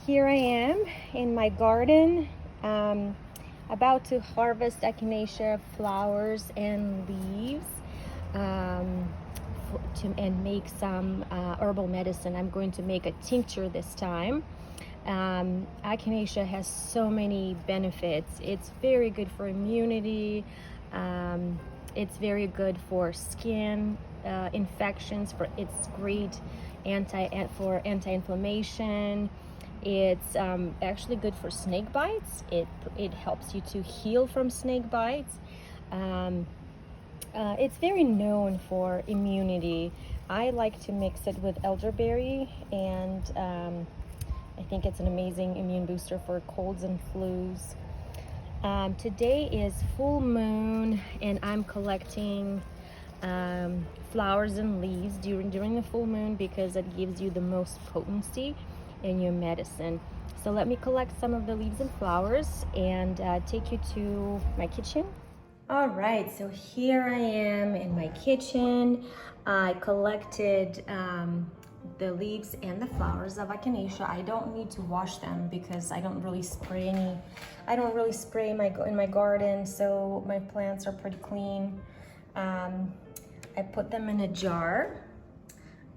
Here I am in my garden, about to harvest echinacea flowers and leaves and make some herbal medicine. I'm going to make a tincture this time. Echinacea has so many benefits. It's very good for immunity. It's very good for skin infections. It's great for anti-inflammation. It's actually good for snake bites. It helps you to heal from snake bites. It's very known for immunity. I like to mix it with elderberry, and I think it's an amazing immune booster for colds and flus. Today is full moon, and I'm collecting flowers and leaves during the full moon because it gives you the most potency in your medicine. So let me collect some of the leaves and flowers and take you to my kitchen. All right, so here I am in my kitchen. I collected the leaves and the flowers of echinacea. I don't need to wash them because I don't really spray in my garden, so my plants are pretty clean. I put them in a jar,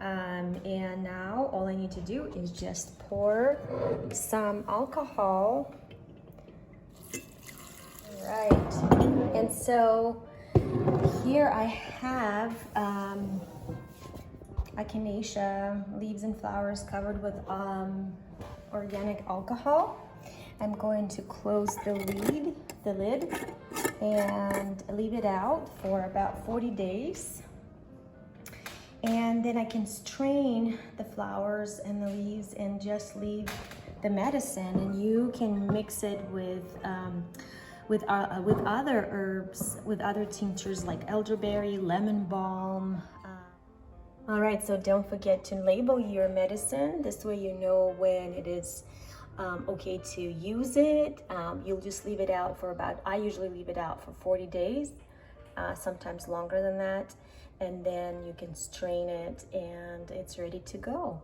and now all I need to do is just pour some alcohol. Right, and so here I have echinacea leaves and flowers covered with organic alcohol. I'm going to close the lid, and leave it out for about 40 days. And then I can strain the flowers and the leaves and just leave the medicine, and you can mix it with other herbs, with other tinctures like elderberry, lemon balm. All right, so don't forget to label your medicine. This way you know when it is okay to use it. You'll just leave it out for I usually leave it out for 40 days, sometimes longer than that. And then you can strain it and it's ready to go.